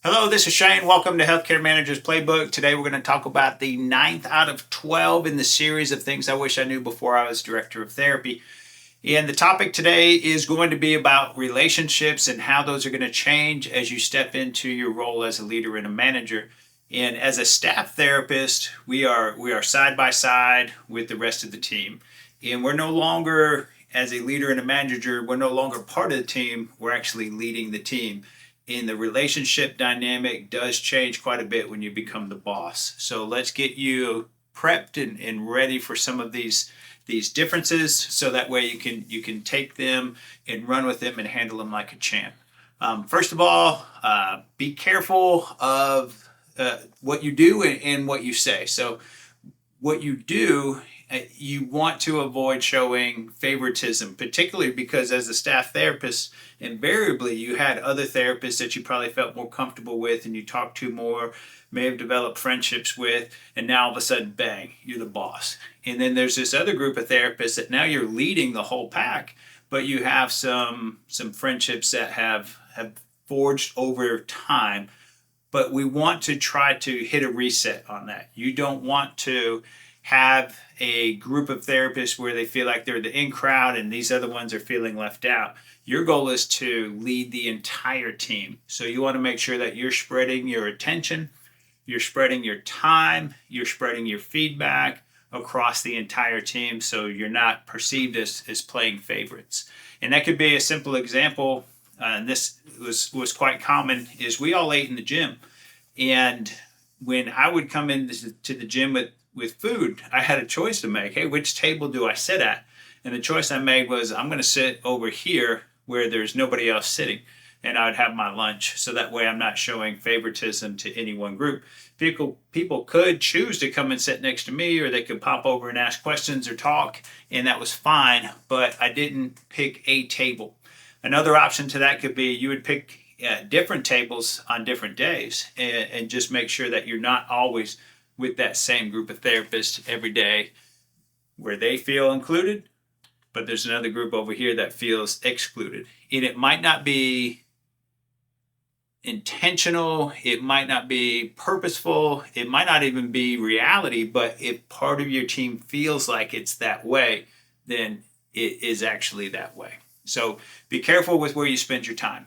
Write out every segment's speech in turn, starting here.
Hello, this is Shane. Welcome to Healthcare Manager's Playbook. Today we're going to talk about the ninth out of 12 in the series of things I wish I knew before I was director of therapy. And the topic today is going to be about relationships and how those are going to change as you step into your role as a leader and a manager. And as a staff therapist, we are side by side with the rest of the team. And we're no longer, as a leader and a manager, we're no longer part of the team. We're actually leading the team. And the relationship dynamic does change quite a bit when you become the boss. So let's get you prepped and ready for some of these differences, so that way you can take them and run with them and handle them like a champ. First of all, be careful of what you do and what you say. So what you do, you want to avoid showing favoritism, particularly because as a staff therapist, invariably you had other therapists that you probably felt more comfortable with and you talked to more, may have developed friendships with, and now all of a sudden, bang, you're the boss. And then there's this other group of therapists that now you're leading the whole pack, but you have some friendships that have forged over time. But we want to try to hit a reset on that. You don't want to have a group of therapists where they feel like they're the in crowd and these other ones are feeling left out. Your goal is to lead the entire team. So you want to make sure that you're spreading your attention, you're spreading your time, you're spreading your feedback across the entire team, so you're not perceived as playing favorites. And that could be a simple example, and this was quite common, is we all ate in the gym. And when I would come into the gym with food, I had a choice to make. Hey, which table do I sit at? And the choice I made was, I'm going to sit over here where there's nobody else sitting, and I would have my lunch. So that way I'm not showing favoritism to any one group. People could choose to come and sit next to me, or they could pop over and ask questions or talk, and that was fine, but I didn't pick a table. Another option to that could be you would pick different tables on different days, and just make sure that you're not always with that same group of therapists every day where they feel included, but there's another group over here that feels excluded. And it might not be intentional, it might not be purposeful, it might not even be reality, but if part of your team feels like it's that way, then it is actually that way. So be careful with where you spend your time.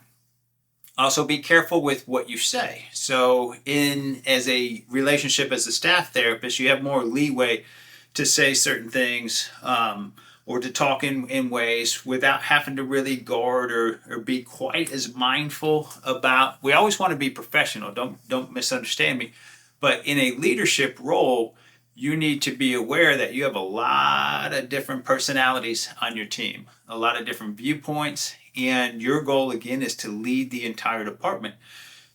Also be careful with what you say. So as a relationship as a staff therapist, you have more leeway to say certain things, or to talk in ways without having to really guard or be quite as mindful about. We always want to be professional, don't misunderstand me. But in a leadership role, you need to be aware that you have a lot of different personalities on your team, a lot of different viewpoints, and your goal again is to lead the entire department.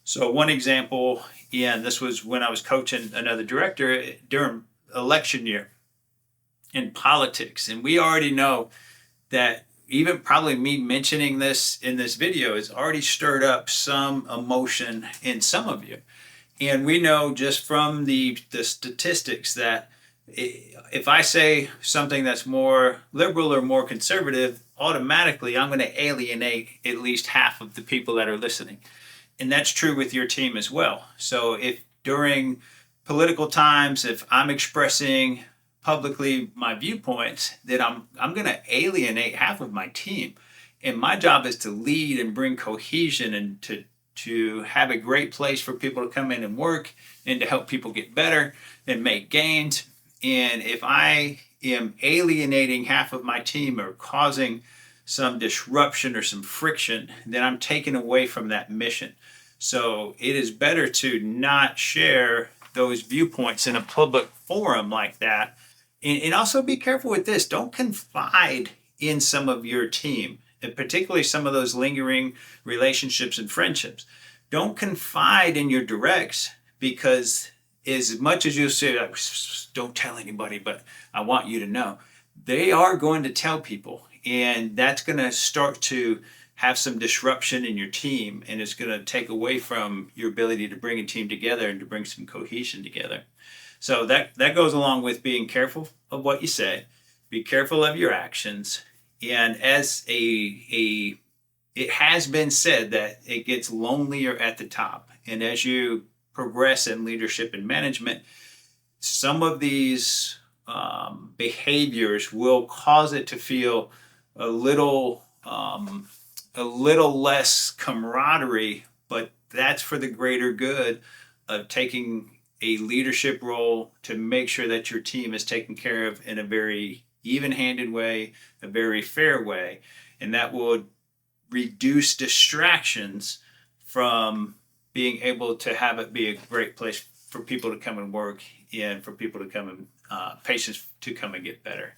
So one example, and this was when I was coaching another director during election year in politics, and we already know that even probably me mentioning this in this video has already stirred up some emotion in some of you. And we know just from the statistics that if I say something that's more liberal or more conservative, automatically I'm going to alienate at least half of the people that are listening. And that's true with your team as well. So if during political times, if I'm expressing publicly my viewpoints, then I'm going to alienate half of my team. And my job is to lead and bring cohesion and to have a great place for people to come in and work and to help people get better and make gains. And if I am alienating half of my team or causing some disruption or some friction, then I'm taking away from that mission. So it is better to not share those viewpoints in a public forum like that. And also be careful with this. Don't confide in some of your team, and particularly some of those lingering relationships and friendships. Don't confide in your directs, because as much as you say, don't tell anybody, but I want you to know, they are going to tell people, and that's going to start to have some disruption in your team, and it's going to take away from your ability to bring a team together and to bring some cohesion together. So that goes along with being careful of what you say, be careful of your actions, and as a it has been said that it gets lonelier at the top. And as you progress in leadership and management, some of these behaviors will cause it to feel a little less camaraderie, but that's for the greater good of taking a leadership role to make sure that your team is taken care of in a very even-handed way, a very fair way, and that will reduce distractions from being able to have it be a great place for people to come and work and for people to come and patients to come and get better.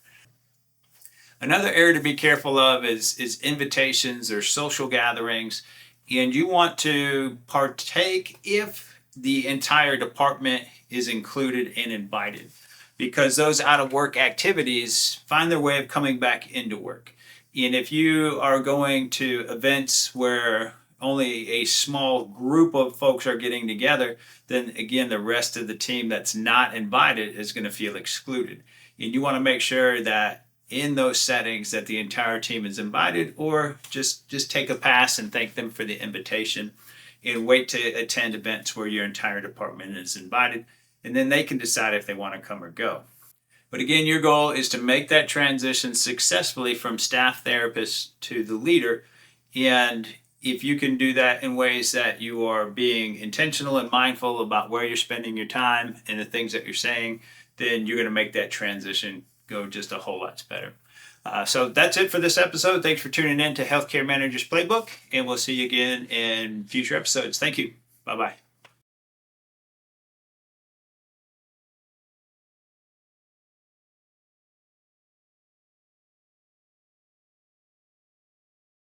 Another area to be careful of is invitations or social gatherings, and you want to partake if the entire department is included and invited, because those out of work activities find their way of coming back into work. And if you are going to events where only a small group of folks are getting together, then again, the rest of the team that's not invited is going to feel excluded. And you want to make sure that in those settings that the entire team is invited, or just take a pass and thank them for the invitation and wait to attend events where your entire department is invited, and then they can decide if they want to come or go. But again, your goal is to make that transition successfully from staff therapist to the leader. And if you can do that in ways that you are being intentional and mindful about where you're spending your time and the things that you're saying, then you're going to make that transition go just a whole lot better. So that's it for this episode. Thanks for tuning in to Healthcare Manager's Playbook, and we'll see you again in future episodes. Thank you. Bye-bye.